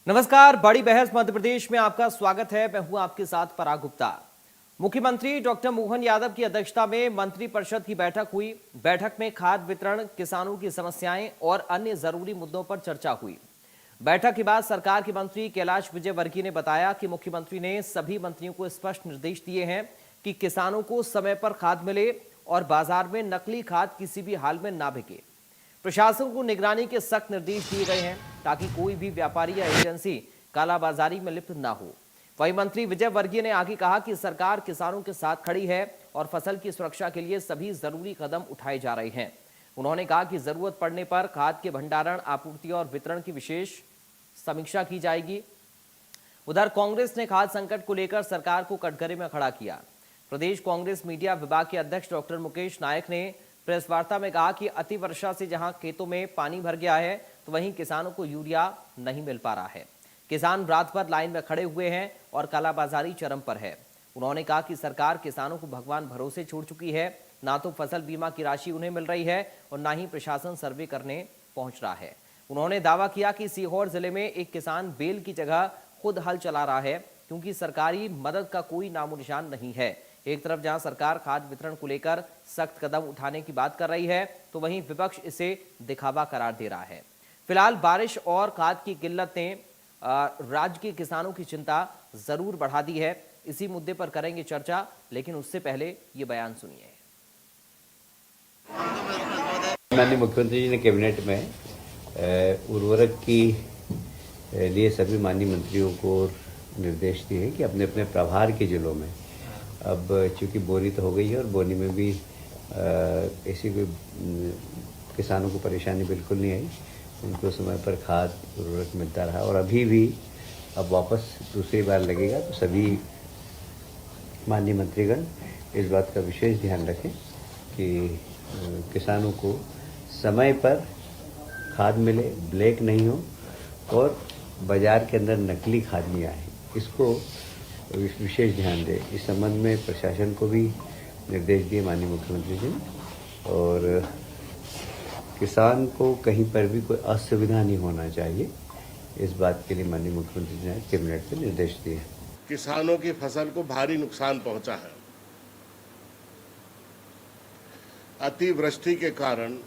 नमस्कार, बड़ी बहस मध्य प्रदेश में आपका स्वागत है। मैं हूं आपके साथ पराग गुप्ता। मुख्यमंत्री डॉक्टर मोहन यादव की अध्यक्षता में मंत्रिपरिषद की बैठक हुई। बैठक में खाद वितरण, किसानों की समस्याएं और अन्य जरूरी मुद्दों पर चर्चा हुई। बैठक के बाद सरकार के मंत्री कैलाश विजयवर्गीय ने बताया कि मुख्यमंत्री ने सभी मंत्रियों को स्पष्ट निर्देश दिए हैं कि किसानों को समय पर खाद मिले और बाजार में नकली खाद किसी भी हाल में ना बिके। प्रशासन को निगरानी के सख्त निर्देश दिए गए हैं ताकि कोई भी व्यापारी या एजेंसी कालाबाजारी में लिप्त ना हो। वहीं मंत्री विजयवर्गीय ने आगे कहा कि सरकार किसानों के साथ खड़ी है और फसल की सुरक्षा के लिए सभी जरूरी कदम उठाए जा रहे हैं। उन्होंने कहा कि जरूरत पड़ने पर खाद के भंडारण, आपूर्ति और वितरण की विशेष समीक्षा की जाएगी। उधर कांग्रेस ने खाद संकट को लेकर सरकार को कटघरे में खड़ा किया। प्रदेश कांग्रेस मीडिया विभाग के अध्यक्ष डॉक्टर मुकेश नायक ने प्रेस वार्ता में कहा कि अति वर्षा से जहां खेतों में पानी भर गया है तो वहीं किसानों को यूरिया नहीं मिल पा रहा है। किसान रात भर लाइन में खड़े हुए हैं और कालाबाजारी चरम पर है। उन्होंने कहा कि सरकार किसानों को भगवान भरोसे छोड़ चुकी है। ना तो फसल बीमा की राशि उन्हें मिल रही है और ना ही प्रशासन सर्वे करने पहुंच रहा है। उन्होंने दावा किया कि सीहोर जिले में एक किसान बेल की जगह खुद हल चला रहा है क्योंकि सरकारी मदद का कोई नामो निशान नहीं है। एक तरफ जहां सरकार खाद वितरण को लेकर सख्त कदम उठाने की बात कर रही है तो वहीं विपक्ष इसे दिखावा करार दे रहा है। फिलहाल बारिश और खाद की किल्लत ने राज्य के किसानों की चिंता जरूर बढ़ा दी है। इसी मुद्दे पर करेंगे चर्चा, लेकिन उससे पहले ये बयान सुनिए। माननीय मुख्यमंत्री जी ने कैबिनेट में उर्वरक की लिए सभी माननीय मंत्रियों को निर्देश दिए हैं कि अपने अपने प्रभार के जिलों में अब चूंकि बोनी तो हो गई है और बोनी में भी ऐसी कोई किसानों को परेशानी बिल्कुल नहीं आई। उनको समय पर खाद उर्वरक मिलता रहा और अभी भी अब वापस दूसरी बार लगेगा तो सभी माननीय मंत्रीगण इस बात का विशेष ध्यान रखें कि किसानों को समय पर खाद मिले, ब्लैक नहीं हो और बाज़ार के अंदर नकली खाद नहीं आए, इसको विशेष ध्यान दें। इस संबंध में प्रशासन को भी निर्देश दिए माननीय मुख्यमंत्री जी ने और किसान को कहीं पर भी कोई असुविधा नहीं होना चाहिए, इस बात के लिए माननीय मुख्यमंत्री जी ने कैबिनेट में निर्देश दिए। किसानों की फसल को भारी नुकसान पहुंचा है। अतिवृष्टि के कारण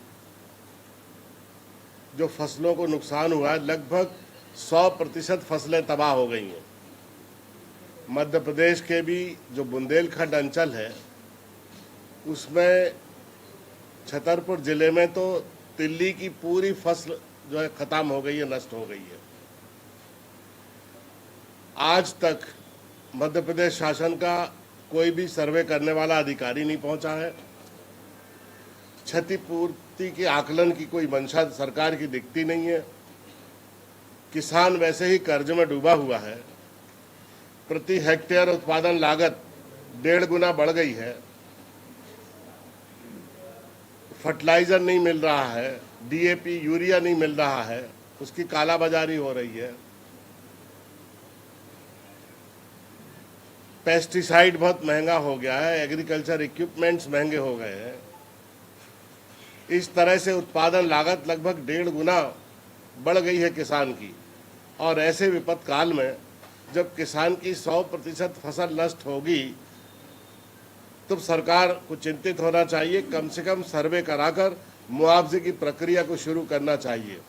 जो फसलों को नुकसान हुआ है, लगभग 100% फसलें तबाह हो गई हैं। मध्य प्रदेश के भी जो बुंदेलखंड अंचल है उसमें छतरपुर जिले में तो तिल्ली की पूरी फसल जो है खत्म हो गई है, नष्ट हो गई है। आज तक मध्य प्रदेश शासन का कोई भी सर्वे करने वाला अधिकारी नहीं पहुंचा है। क्षतिपूर्ति के आकलन की कोई मंशा सरकार की दिखती नहीं है। किसान वैसे ही कर्ज में डूबा हुआ है। प्रति हेक्टेयर उत्पादन लागत 1.5 गुना बढ़ गई है। फर्टिलाइजर नहीं मिल रहा है, डीएपी यूरिया नहीं मिल रहा है, उसकी कालाबाजारी हो रही है। पेस्टिसाइड बहुत महंगा हो गया है, एग्रीकल्चर इक्विपमेंट्स महंगे हो गए हैं। इस तरह से उत्पादन लागत लगभग 1.5 गुना बढ़ गई है किसान की। और ऐसे विपत्त काल में जब किसान की 100% फसल नष्ट होगी तो सरकार को चिंतित होना चाहिए। कम से कम सर्वे कराकर मुआवजे की प्रक्रिया को शुरू करना चाहिए।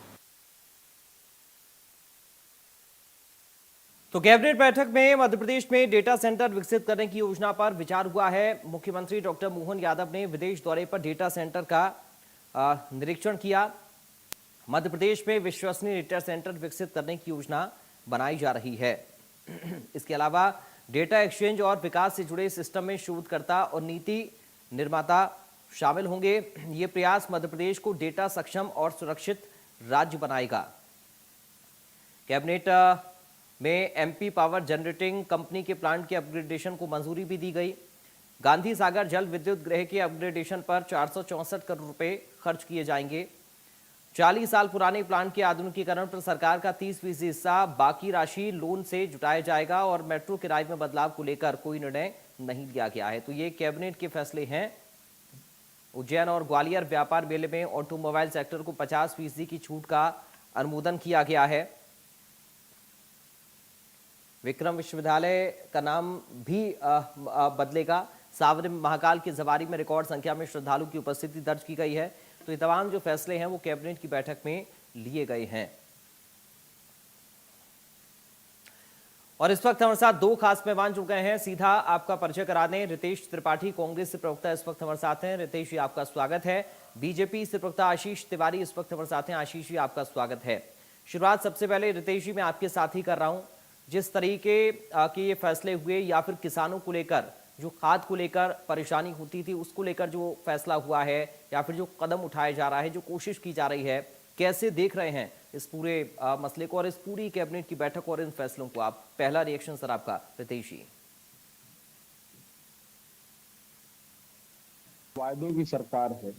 तो कैबिनेट बैठक में मध्य प्रदेश में डेटा सेंटर विकसित करने की योजना पर विचार हुआ है। मुख्यमंत्री डॉक्टर मोहन यादव ने विदेश दौरे पर डेटा सेंटर का निरीक्षण किया। मध्य प्रदेश में विश्वसनीय डेटा सेंटर विकसित करने की योजना बनाई जा रही है। इसके अलावा डेटा एक्सचेंज और विकास से जुड़े सिस्टम में शोधकर्ता और नीति निर्माता शामिल होंगे। ये प्रयास मध्य प्रदेश को डेटा सक्षम और सुरक्षित राज्य बनाएगा। कैबिनेट में एमपी पावर जनरेटिंग कंपनी के प्लांट के अपग्रेडेशन को मंजूरी भी दी गई। गांधी सागर जल विद्युत गृह के अपग्रेडेशन पर 464 करोड़ रुपए खर्च किए जाएंगे। 40 साल पुराने प्लांट के आधुनिकीकरण पर सरकार का 30% हिस्सा, बाकी राशि लोन से जुटाया जाएगा और मेट्रो किराए में बदलाव को लेकर कोई निर्णय नहीं लिया गया है। तो ये कैबिनेट के फैसले हैं। उज्जैन और ग्वालियर व्यापार मेले में ऑटोमोबाइल सेक्टर को 50% की छूट का अनुमोदन किया गया है। विक्रम विश्वविद्यालय का नाम भी बदलेगा। सावन महाकाल की सवारी में रिकॉर्ड संख्या में श्रद्धालु की उपस्थिति दर्ज की गई है। तो ये तमाम जो फैसले हैं वो कैबिनेट की बैठक में लिए गए हैं। और इस वक्त हमारे साथ दो खास मेहमान जुड़ गए हैं। सीधा आपका परिचय करा दें, रितेश त्रिपाठी कांग्रेस से प्रवक्ता इस वक्त हमारे साथ हैं। रितेश जी आपका स्वागत है। बीजेपी से प्रवक्ता आशीष तिवारी इस वक्त हमारे साथ हैं। आशीष जी आपका स्वागत है। शुरुआत सबसे पहले रितेश जी मैं आपके साथ ही कर रहा हूं। जिस तरीके के ये फैसले हुए या फिर किसानों को लेकर जो खाद को लेकर परेशानी होती थी उसको लेकर जो फैसला हुआ है या फिर जो कदम उठाया जा रहा है, जो कोशिश की जा रही है, कैसे देख रहे हैं इस पूरे मसले को और इस पूरी कैबिनेट की बैठक और इन फैसलों को? आप पहला रिएक्शन सर आपका रितेश जी। वायदों की सरकार है।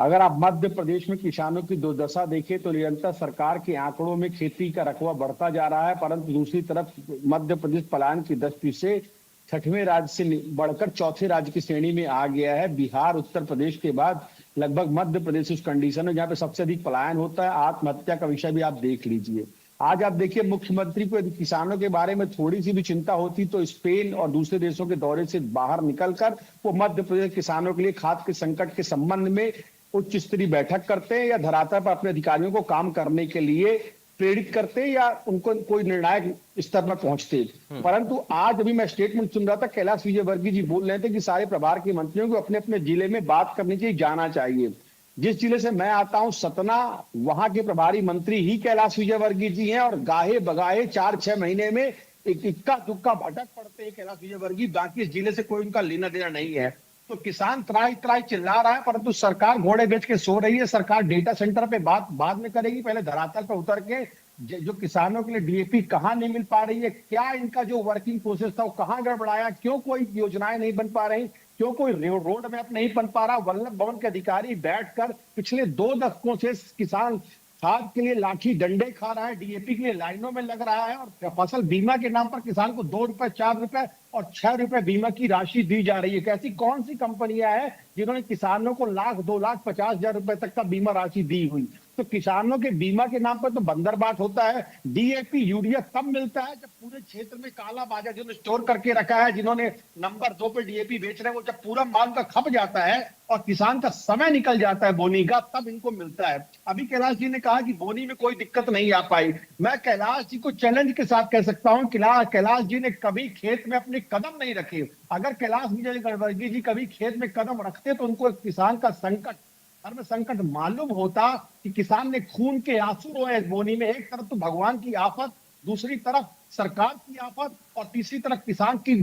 अगर आप मध्य प्रदेश में किसानों की दुर्दशा देखें तो निरंतर सरकार के आंकड़ों में खेती का रकबा बढ़ता जा रहा है, परंतु दूसरी तरफ मध्य प्रदेश पलायन की दृष्टि से 6वें राज्य से बढ़कर 4थे राज्य की श्रेणी में आ गया है। बिहार उत्तर प्रदेश के बाद लगभग मध्य प्रदेश उस कंडीशन है जहाँ पे सबसे अधिक पलायन होता है। आत्महत्या का विषय भी आप देख लीजिए। आज आप देखिए मुख्यमंत्री को यदि किसानों के बारे में थोड़ी सी भी चिंता होती तो स्पेन और दूसरे देशों के दौरे से बाहर निकलकर वो मध्य प्रदेश किसानों के लिए खाद के संकट के संबंध में उच्च स्तरीय बैठक करते हैं या धरातल पर अपने अधिकारियों को काम करने के लिए प्रेरित करते या उनको कोई निर्णायक स्तर पर पहुंचते। परंतु आज अभी मैं स्टेटमेंट सुन रहा था, कैलाश विजयवर्गीय जी बोल रहे थे कि सारे प्रभार के मंत्रियों को अपने अपने जिले में बात करनी चाहिए, जाना चाहिए। जिस जिले से मैं आता हूं सतना, वहां के प्रभारी मंत्री ही कैलाश विजयवर्गीय जी हैं और गाहे बगाहे 4-6 महीने में एक इक्का दुक्का भटक पड़ते हैं कैलाश विजयवर्गीय। बाकी इस जिले से कोई उनका लेना देना नहीं है। तो किसान त्राही त्राही चिल्ला रहा है, परंतु सरकार घोड़े बेच के सो रही है। सरकार डेटा सेंटर पे बात बाद में करेगी, पहले धरातल पर उतर के जो किसानों के लिए डीएपी कहाँ नहीं मिल पा रही है, क्या इनका जो वर्किंग प्रोसेस था वो कहाँ गड़बड़ाया, क्यों कोई योजनाएं नहीं बन पा रही, क्यों कोई रोड मैप नहीं बन पा रहा। वल्लभ भवन के अधिकारी बैठकर पिछले 2 दशकों से किसान खाद के लिए लाठी डंडे खा रहा है, डीएपी के लिए लाइनों में लग रहा है और फसल बीमा के नाम पर किसान को 2 रुपए, 4 रुपए और 6 रुपए बीमा की राशि दी जा रही है। कैसी कौन सी कंपनियां हैं जिन्होंने किसानों को लाख, 2,50,000 रुपए तक का बीमा राशि दी हुई? तो किसानों के बीमा के नाम पर तो बंदरबाट होता है। डीएपी यूरिया तब मिलता है जब पूरे क्षेत्र में काला बाजार जिन्होंने स्टोर करके रखा है, जिन्होंने नंबर 2 पे डीएपी बेच रहे हैं, वो जब पूरा माल का खप जाता है और किसान का समय निकल जाता है बोनी का, तब इनको मिलता है। अभी कैलाश जी ने कहा कि बोनी में कोई दिक्कत नहीं आ पाई। मैं कैलाश जी को चैलेंज के साथ कह सकता हूं, कैलाश जी ने कभी खेत में अपने कदम नहीं रखे। अगर कैलाश विजयवर्गीय जी कभी खेत में कदम रखते तो उनको किसान का संकट, धर्म संकट मालूम होता कि किसान ने खून के आंसू रोए इस बोनी में। एक तरफ तो भगवान की आफत, दूसरी तरफ सरकार की आफत और तीसरी तरफ किसान की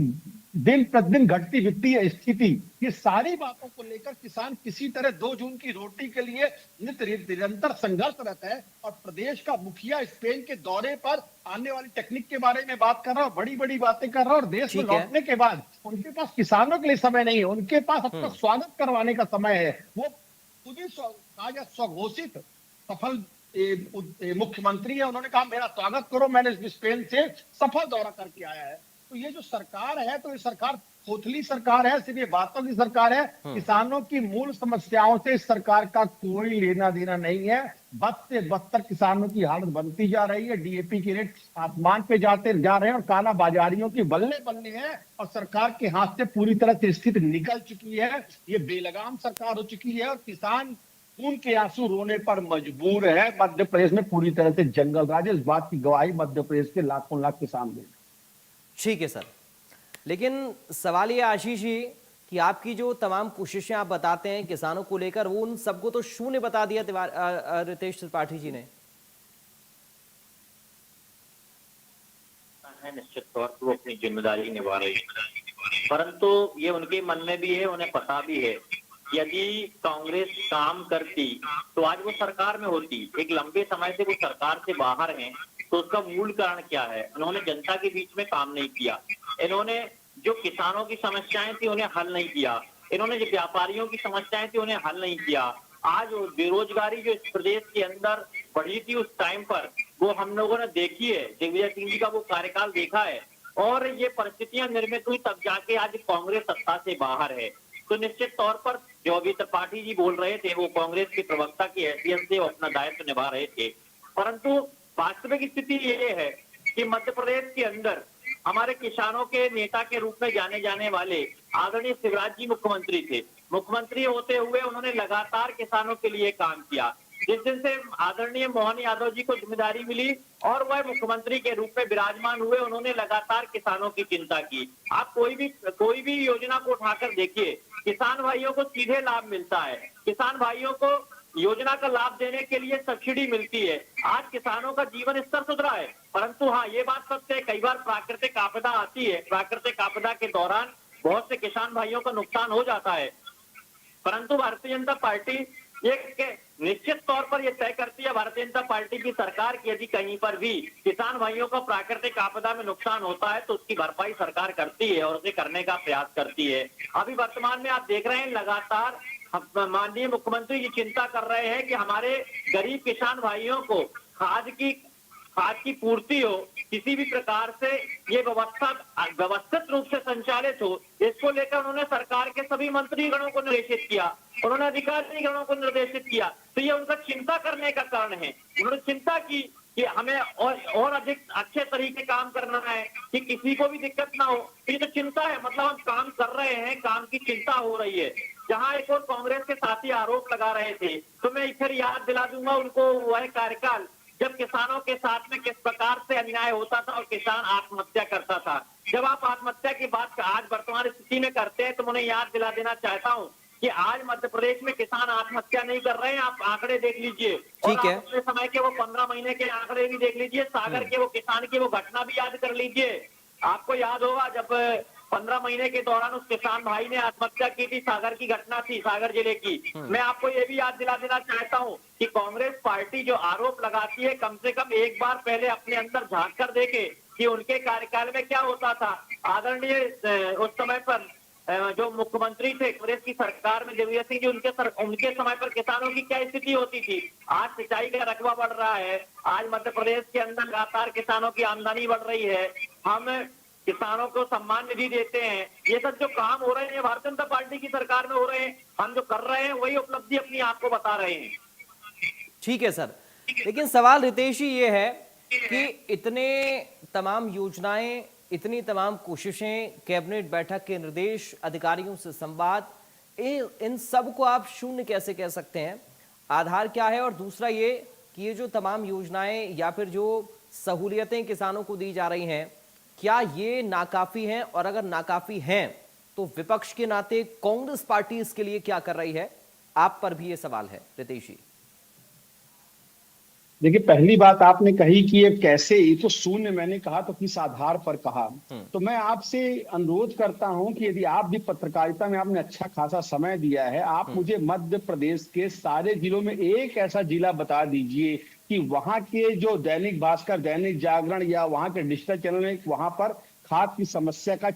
दिन प्रतिदिन घटती वित्तीय स्थिति। ये सारी बातों को लेकर किसान किसी तरह 2 जून की रोटी के लिए निरंतर संघर्षरत है। और प्रदेश का मुखिया स्पेन के दौरे पर आने वाली टेक्निक के बारे में बात कर रहा है, बड़ी बड़ी बातें कर रहा है और देश में लौटने के बाद उनके पास किसानों के लिए समय नहीं है। उनके पास अपना स्वागत करवाने का समय है। वो खुद ही स्वघोषित सफल मुख्यमंत्री है। उन्होंने कहा मेरा स्वागत करो, मैंने स्पेन से सफल दौरा करके आया है। तो ये जो सरकार है, तो ये सरकार खोखली सरकार है, सिर्फ ये बातों की सरकार है। किसानों की मूल समस्याओं से इस सरकार का कोई लेना देना नहीं है। बद से बदतर किसानों की हालत बनती जा रही है। डीएपी के रेट आसमान पे जा रहे हैं और काला बाजारियों की बल्ले बल्ले है और सरकार के हाथ से पूरी तरह से स्थिति निकल चुकी है। ये बेलगाम सरकार हो चुकी है और किसान खून के आंसू रोने पर मजबूर है। मध्य प्रदेश में पूरी तरह से जंगल राज है। इस बात की गवाही मध्य प्रदेश के लाखों लाख किसान दें। ठीक है सर, लेकिन सवाल ये आशीष जी कि आपकी जो तमाम कोशिशें आप बताते हैं किसानों को लेकर, वो उन सबको तो शून्य बता दिया रितेश त्रिपाठी जी ने। निश्चित तौर पर वो अपनी जिम्मेदारी निभा रही है, परंतु ये उनके मन में भी है, उन्हें पता भी है यदि कांग्रेस काम करती तो आज वो सरकार में होती। एक लंबे समय से वो सरकार से बाहर हैं, तो उसका मूल कारण क्या है? उन्होंने जनता के बीच में काम नहीं किया। इन्होंने जो किसानों की समस्याएं थी उन्हें हल नहीं किया। इन्होंने जो व्यापारियों की समस्याएं थी उन्हें हल नहीं किया। आज बेरोजगारी जो इस प्रदेश के अंदर बढ़ी थी उस टाइम पर, वो हम लोगों ने देखी है। दिग्विजय सिंह जी का वो कार्यकाल देखा है और ये परिस्थितियां निर्मित हुई तब जाके आज कांग्रेस सत्ता से बाहर है। तो निश्चित तौर पर जो अभी त्रिपाठी जी बोल रहे थे, वो कांग्रेस के प्रवक्ता की हैसियत से अपना दायित्व निभा रहे थे, परंतु वास्तविक स्थिति ये है कि मध्य प्रदेश के अंदर हमारे किसानों के नेता के रूप में जाने जाने वाले आदरणीय शिवराज जी मुख्यमंत्री थे। मुख्यमंत्री होते हुए उन्होंने लगातार किसानों के लिए काम किया। जिस दिन से आदरणीय मोहन यादव जी को जिम्मेदारी मिली और वह मुख्यमंत्री के रूप में विराजमान हुए, उन्होंने लगातार किसानों की चिंता की। आप कोई भी योजना को उठाकर देखिए, किसान भाइयों को सीधे लाभ मिलता है। किसान भाइयों को योजना का लाभ देने के लिए सब्सिडी मिलती है। आज किसानों का जीवन स्तर सुधरा है। परंतु हाँ, ये बात सत्य है, कई बार प्राकृतिक आपदा आती है। प्राकृतिक आपदा के दौरान बहुत से किसान भाइयों का नुकसान हो जाता है। परंतु भारतीय जनता पार्टी एक निश्चित तौर पर यह तय करती है, भारतीय जनता पार्टी की सरकार की यदि कहीं पर भी किसान भाइयों का प्राकृतिक आपदा में नुकसान होता है तो उसकी भरपाई सरकार करती है और उसे करने का प्रयास करती है। अभी वर्तमान में आप देख रहे हैं, लगातार माननीय मुख्यमंत्री जी चिंता कर रहे हैं कि हमारे गरीब किसान भाइयों को खाद की पूर्ति हो, किसी भी प्रकार से ये व्यवस्थित रूप से संचालित हो। इसको लेकर उन्होंने सरकार के सभी मंत्रीगणों को निर्देशित किया, उन्होंने अधिकारीगणों को निर्देशित किया। तो ये उनका चिंता करने का कारण है। उन्होंने चिंता की कि हमें और अधिक अच्छे तरीके काम करना है कि किसी को भी दिक्कत ना हो। ये तो चिंता है, मतलब हम काम कर रहे हैं, काम की चिंता हो रही है। जहां एक और कांग्रेस के साथी आरोप लगा रहे थे, तो मैं फिर याद दिला दूंगा उनको वह कार्यकाल जब किसानों के साथ में किस प्रकार से अन्याय होता था और किसान आत्महत्या करता था। जब आप आत्महत्या की बात आज वर्तमान स्थिति में करते हैं तो मुझे याद दिला देना चाहता हूं कि आज मध्य प्रदेश में किसान आत्महत्या नहीं कर रहे हैं। आप आंकड़े देख लीजिए, ठीक है। अपने समय के वो 15 महीने के आंकड़े भी देख लीजिए, सागर के वो किसान की वो घटना भी याद कर लीजिए। आपको याद होगा जब 15 महीने के दौरान उस किसान भाई ने आत्महत्या की थी, सागर की घटना थी, सागर जिले की। मैं आपको ये भी याद दिला देना चाहता हूँ कि कांग्रेस पार्टी जो आरोप लगाती है, कम से कम एक बार पहले अपने अंदर झांक कर देखे कि उनके कार्यकाल में क्या होता था। आदरणीय उस समय पर जो मुख्यमंत्री थे कांग्रेस की सरकार में दिग्विजय सिंह जी, उनके समय पर किसानों की क्या स्थिति होती थी। आज सिंचाई का रकबा बढ़ रहा है, आज मध्य प्रदेश के अंदर लगातार किसानों की आमदनी बढ़ रही है, हम किसानों को सम्मान निधि देते हैं। ये सब जो काम हो रहे हैं भारतीय जनता पार्टी की सरकार में हो रहे हैं। हम जो कर रहे हैं वही उपलब्धि अपनी आपको बता रहे हैं। ठीक है सर, लेकिन सवाल रितेश जी ये है कि इतने तमाम योजनाएं, इतनी तमाम कोशिशें, कैबिनेट बैठक के निर्देश, अधिकारियों से संवाद, इन सब को आप शून्य कैसे कह सकते हैं? आधार क्या है? और दूसरा ये कि ये जो तमाम योजनाएं या फिर जो सहूलियतें किसानों को दी जा रही हैं, क्या ये नाकाफी हैं? और अगर नाकाफी हैं तो विपक्ष के नाते कांग्रेस पार्टी इसके लिए क्या कर रही है? आप पर भी ये सवाल है रितेश जी। देखिए, पहली बात आपने कही कि ये कैसे, ये तो शून्य मैंने कहा तो किस आधार पर कहा। तो मैं आपसे अनुरोध करता हूं कि यदि आप भी पत्रकारिता में आपने अच्छा खासा समय दिया है, आप मुझे मध्य प्रदेश के सारे जिलों में एक ऐसा जिला बता दीजिए कि वहां के जो दैनिक भास्कर, दैनिक जागरण या वहां के डिजिटल चैनल में वहां पर खाद की समस्या का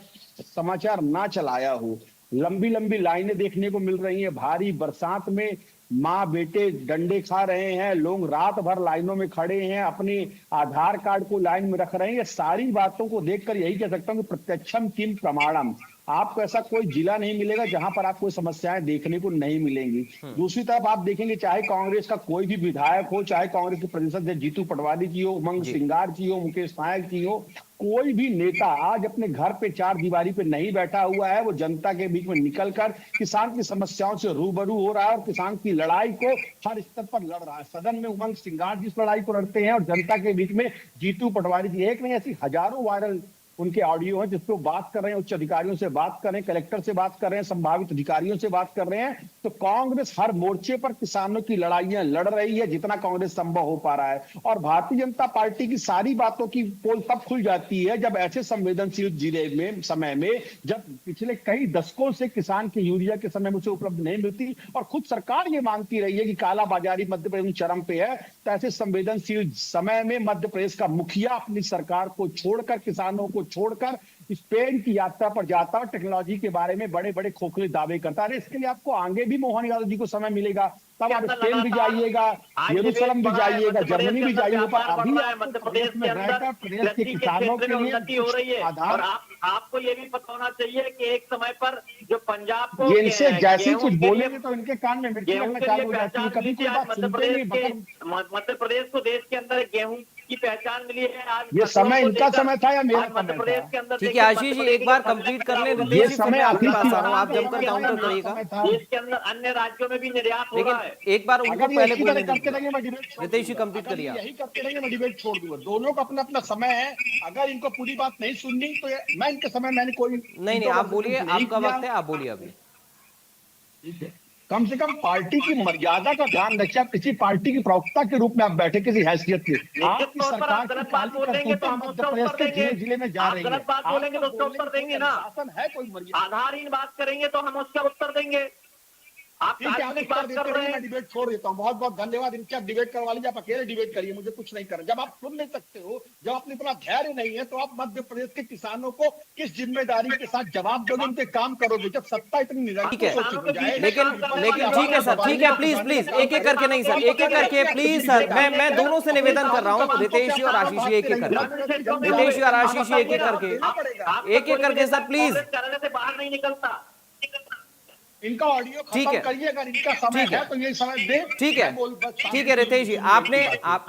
समाचार ना चलाया हो। लंबी लंबी लाइनें देखने को मिल रही हैं, भारी बरसात में माँ बेटे डंडे खा रहे हैं, लोग रात भर लाइनों में खड़े हैं, अपने आधार कार्ड को लाइन में रख रहे हैं। ये सारी बातों को देखकर यही कह सकता हूँ कि प्रत्यक्षम किम प्रमाणम। आपको ऐसा कोई जिला नहीं मिलेगा जहां पर आपको समस्याएं देखने को नहीं मिलेंगी। दूसरी तरफ आप देखेंगे, चाहे कांग्रेस का कोई भी विधायक हो, चाहे कांग्रेस के प्रदेश अध्यक्ष जीतू पटवारी जी हो, उमंग सिंगार जी हो, मुकेश नायक जी हो, कोई भी नेता आज अपने घर पे चार दीवारी पे नहीं बैठा हुआ है। वो जनता के बीच में निकलकर किसान की समस्याओं से रूबरू हो रहा है और किसान की लड़ाई को हर स्तर पर लड़ रहा है। सदन में उमंग सिंगार जी इस लड़ाई को लड़ते हैं और जनता के बीच में जीतू पटवारी जी, एक नहीं ऐसी हजारों वायरल उनके ऑडियो हैं जिसपे बात कर रहे हैं, उच्च अधिकारियों से बात कर रहे हैं, कलेक्टर से बात कर रहे हैं, संभावित अधिकारियों से बात कर रहे हैं। तो कांग्रेस हर मोर्चे पर किसानों की लड़ाइयां लड़ रही है जितना कांग्रेस संभव हो पा रहा है। और भारतीय जनता पार्टी की सारी बातों की पोल तब खुल जाती है जब ऐसे संवेदनशील जिले में समय में, जब पिछले कई दशकों से किसान के यूरिया के समय मुझे उपलब्ध नहीं मिलती और खुद सरकार ये मांगती रही है कि कालाबाजारी मध्य प्रदेश में चरम पे है। तो ऐसे संवेदनशील समय में मध्य प्रदेश का मुखिया अपनी सरकार को छोड़कर, किसानों को छोड़कर स्पेन की यात्रा पर जाता और टेक्नोलॉजी के बारे में बड़े बड़े खोखले दावे करता है। इसके लिए आपको आगे भी मोहन यादव जी को समय मिलेगा, तब आप स्पेन भी जाइएगा, यरूशलेम भी जाइएगा, जर्मनी भी जाइएगा, पर अभी मध्य प्रदेश के अंदर प्रदेश के किसानों के लिए उन्नति हो रही है। और आपको ये भी पता होना चाहिए कि एक समय पर जो पंजाब को ये इनसे जैसे कुछ बोलेंगे तो इनके कान में मिट्टी लगना चालू हो जाती है। कभी कोई बात सुनते नहीं। मध्य प्रदेश को देश के अंदर गेहूं की पहचान मिली है। आज ये समय को इनका लेकर समय था या मेरा आज मध्य समय प्रदेश था? के अंदर ठीक है देखिए, आशीष जी, मध्य एक बार प्रदेश कंप्लीट कर लें ये रितेश जी, फिर समय मैं आपके आशीष पास आ रहा हूँ, आप तिवारी जमकर के काउंटर समय करिएगा। था। देश के अंदर अन्य राज्यों में भी निर्यात हो रहा है। लेकिन एक बार उनको अगर ये पहले इसी बोलने तरह करते दीजिए। रहेंगे मैं डिबेट छोड़ रितेश जी दूंगा। कंप्लीट अगर करिए ये आप। यही करते रहेंगे मैं डिबेट छोड़ दूंगा। दोनों का अपना अपना समय है। अगर इनको पूरी बात नहीं सुननी तो मैं इनके समय मैंने कोई नहीं आप बोलिए, नहीं आपका किया। वक्त है, आप बोलिए अभी। ठीक है। कम से कम पार्टी की मर्यादा का ध्यान रखिए। आप किसी पार्टी की प्रवक्ता के रूप में आप बैठे किसी हैसियत के। निश्चित आपकी तौर पर आप सरकार की गलत बात काली बोलेंगे तो करतूतें हम मध्य उसका प्रदेश उत्तर के देंगे। जिले जिले में जा आप रही गलत है। बात बोलेंगे तो आपको उसका बोलने उत्तर की देंगे कोई ना। अनुशासन है, कोई मर्यादा? आधारहीन बात करेंगे तो हम उसका उत्तर देंगे। आप ठीक है, आप काल्पनिक उत्तर बात देते कर रहे रहिए, मैं हैं। डिबेट छोड़ देता हूँ। बहुत बहुत धन्यवाद। इनके आप डिबेट करवा लीजिए, आप अकेले डिबेट करिए, मुझे कुछ नहीं करना। जब आप सुन नहीं सकते हो, जब अपने इतना धैर्य नहीं है, तो आप मध्य प्रदेश के किसानों को किस जिम्मेदारी के साथ जवाब दोगे, उनके काम करोगे? जब सत्ता इतनी ठीक है, निरंकुश हो चुकी है, लेकिन ठीक है सर, ठीक है, प्लीज प्लीज एक एक करके, नहीं सर, एक एक करके प्लीज सर, मैं दोनों से निवेदन कर रहा हूँ, रितेश जी और आशीष जी, एक एक करके, रितेश जी और आशीष जी, एक एक करके सर प्लीज। कांग्रेस कार्यालय से बाहर नहीं निकलता। इनका ऑडियो ठीक खत्म है। करिए। अगर इनका समय ठीक है। है तो ये समय दे। ठीक है, मैं बोल- बस ठीक है रितेश जी, बात है।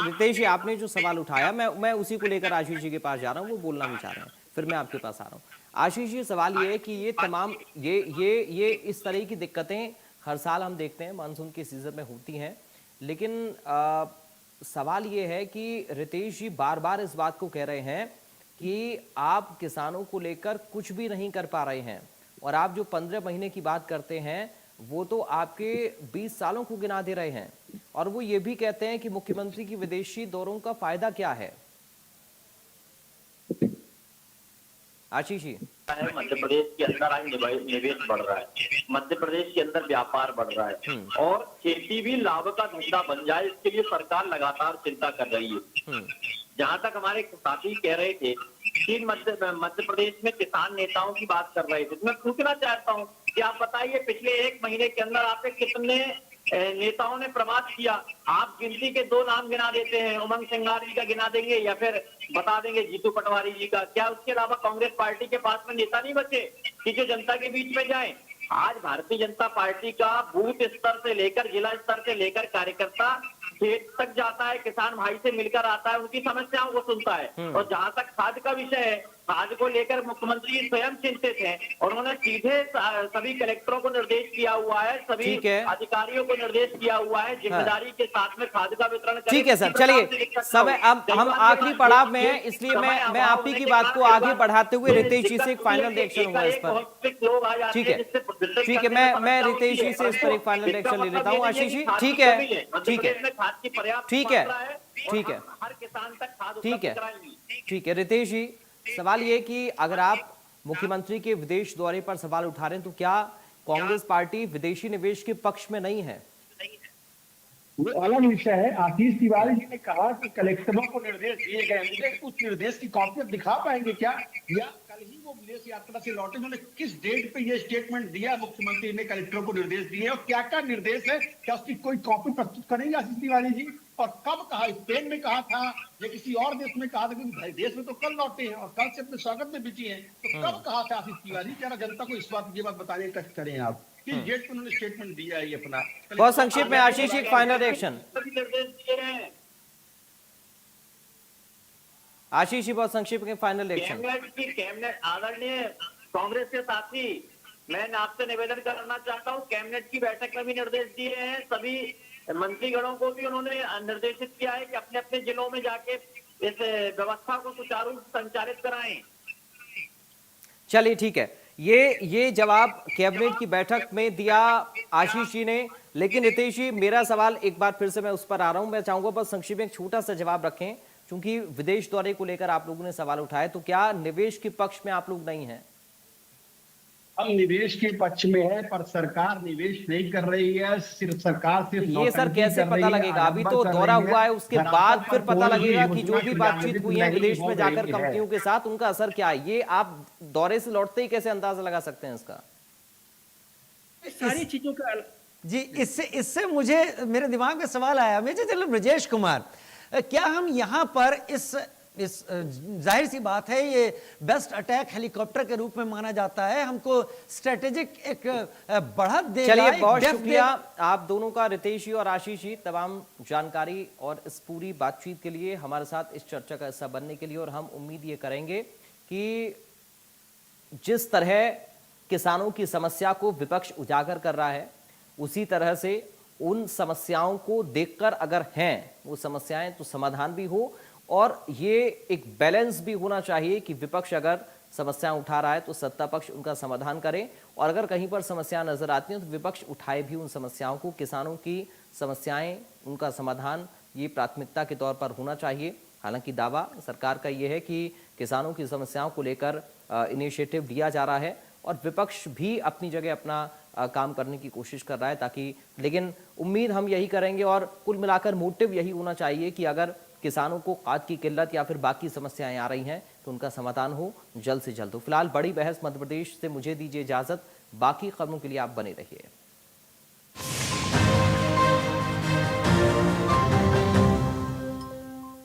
रितेश जी आपने जो सवाल उठाया, मैं उसी को लेकर आशीष जी के पास जा रहा हूँ, वो बोलना भी चाह रहे हैं, फिर मैं आपके पास आ रहा हूँ। आशीष जी, सवाल ये है कि ये तमाम ये इस तरह की दिक्कतें हर साल हम देखते हैं मानसून के सीजन में होती हैं, लेकिन सवाल ये है कि रितेश जी बार बार इस बात को कह रहे हैं कि आप किसानों को लेकर कुछ भी नहीं कर पा रहे हैं, और आप जो 15 महीने की बात करते हैं वो तो आपके 20 सालों को गिना दे रहे हैं, और वो ये भी कहते हैं कि मुख्यमंत्री की विदेशी दौरों का फायदा क्या है। आशीष जी, मध्य प्रदेश के अंदर आज निवेश बढ़ रहा है, मध्य प्रदेश के अंदर व्यापार बढ़ रहा है, और खेती भी लाभ का धंधा बन जाए, इसके लिए सरकार लगातार चिंता कर रही है। जहां तक हमारे साथी कह रहे थे कि मध्य प्रदेश में किसान नेताओं की बात कर रहे थे, तो मैं पूछना चाहता हूं कि आप बताइए पिछले 1 महीने के अंदर आपके कितने नेताओं ने प्रवास किया? आप गिनती के 2 नाम गिना देते हैं, उमंग सिंघार जी का गिना देंगे या फिर बता देंगे जीतू पटवारी जी का। क्या उसके अलावा कांग्रेस पार्टी के पास में नेता नहीं बचे कि जो जनता के बीच में जाए? आज भारतीय जनता पार्टी का बूथ स्तर से लेकर जिला स्तर से लेकर कार्यकर्ता खेत तक जाता है, किसान भाई से मिलकर आता है, उनकी समस्याओं को सुनता है। और जहां तक खाद का विषय है, खाद को लेकर मुख्यमंत्री स्वयं चिंतित हैं, और उन्होंने सीधे सभी कलेक्टरों को निर्देश किया हुआ है, सभी अधिकारियों को निर्देश किया हुआ है, जिम्मेदारी के साथ में खाद का वितरण करें। ठीक है सर, चलिए समय अब हम आखिरी पड़ाव में हैं, इसलिए मैं आप ही की बात को आगे बढ़ाते हुए रितेश जी से एक फाइनल रिएक्शन हुआ इस पर। ठीक है, ठीक है, मैं रितेश जी से इस पर एक फाइनल रिएक्शन ले लेता हूँ। आशीष जी, ठीक है, ठीक है, ठीक है, ठीक है, हर किसान तक खाद ठीक है, ठीक है। रितेश जी, सवाल ये कि अगर आप मुख्यमंत्री के विदेश दौरे पर सवाल उठा रहे हैं, तो क्या कांग्रेस पार्टी विदेशी निवेश के पक्ष में नहीं है? वो अलग विषय है। आशीष तिवारी जी ने कहा कि कलेक्टरों को निर्देश दिए गए, मुझे उस निर्देश की कॉपी दिखा पाएंगे क्या? या कल ही वो विदेश यात्रा से लौटे, उन्होंने किस डेट पे ये स्टेटमेंट दिया मुख्यमंत्री ने कलेक्टरों को निर्देश दिए, और क्या क्या निर्देश है? क्या उसकी कोई कॉपी प्रस्तुत करेंगे आशीष तिवारी जी? और कब कहा? स्पेन में कहा था या किसी और देश में कहा था? क्योंकि देश में तो कल लौटे हैं और कल से अपने स्वागत में बिजी हैं, तो कब कहा था आशीष तिवारी? जरा जनता को इस बात ये बात बताने का कष्ट करें आप, किस डेट पे उन्होंने स्टेटमेंट दिया है ये अपना? बहुत संक्षिप्त में आशीष जी, एक फाइनल रिएक्शन। आशीष जी, बहुत संक्षिप्त में फाइनल रिएक्शन। कैबिनेट आदरणीय कांग्रेस के साथी, मैं आपसे निवेदन करना चाहता हूं, कैबिनेट की बैठक में भी निर्देश दिए हैं, सभी मंत्रीगणों को भी उन्होंने निर्देशित किया है कि अपने अपने जिलों में जाके इस व्यवस्था को सुचारू संचालित कराएं। चलिए ठीक है, ये जवाब कैबिनेट की बैठक में दिया आशीष जी ने, लेकिन रितेश जी, मेरा सवाल एक बार फिर से मैं उस पर आ रहा हूं, मैं चाहूंगा बस संक्षिप्त में एक छोटा सा जवाब रखें, क्योंकि विदेश दौरे को लेकर आप लोगों ने सवाल उठाए, तो क्या निवेश के पक्ष में आप लोग नहीं हैं? हम निवेश के पक्ष में है, पर सरकार निवेश नहीं कर रही है। सिर्फ सरकार सिर्फ ये सर कैसे पता लगेगा? अभी तो दौरा हुआ है, उसके बाद फिर पता लगेगा कि जो भी बातचीत हुई है विदेश में जाकर कंपनियों के साथ, उनका असर क्या है। ये आप दौरे से लौटते ही कैसे अंदाजा लगा सकते हैं इसका? सारी चीजों का जी, इससे मुझे मेरे दिमाग में सवाल आया, मेजर जनरल ब्रजेश कुमार, क्या हम यहाँ पर इस इस जाहिर सी बात है ये बेस्ट अटैक हेलीकॉप्टर के रूप में माना जाता है, हमको स्ट्रेटेजिक एक बढ़त देगा। चलिए, एक बहुत डेप्थ शुक्रिया देगा। आप दोनों का, रितेश जी और आशीष जी, तमाम जानकारी और इस पूरी बातचीत के लिए, हमारे साथ इस चर्चा का हिस्सा बनने के लिए। और हम उम्मीद ये करेंगे कि जिस तरह किसानों की समस्या को विपक्ष उजागर कर रहा है, उसी तरह से उन समस्याओं को देखकर अगर हैं वो समस्याएं तो समाधान भी हो, और ये एक बैलेंस भी होना चाहिए कि विपक्ष अगर समस्याएं उठा रहा है तो सत्ता पक्ष उनका समाधान करे, और अगर कहीं पर समस्याएं नजर आती हैं तो विपक्ष उठाए भी उन समस्याओं को। किसानों की समस्याएं, उनका समाधान ये प्राथमिकता के तौर पर होना चाहिए। हालांकि दावा सरकार का ये है कि किसानों की समस्याओं को लेकर इनिशिएटिव लिया जा रहा है, और विपक्ष भी अपनी जगह अपना काम करने की कोशिश कर रहा है, ताकि, लेकिन उम्मीद हम यही करेंगे और कुल मिलाकर मोटिव यही होना चाहिए कि अगर किसानों को खाद की किल्लत या फिर बाकी समस्याएं आ रही हैं तो उनका समाधान हो जल्द से जल्द हो। फिलहाल बड़ी बहस मध्य प्रदेश से मुझे दीजिए इजाजत, बाकी खबरों के लिए आप बने रहिए।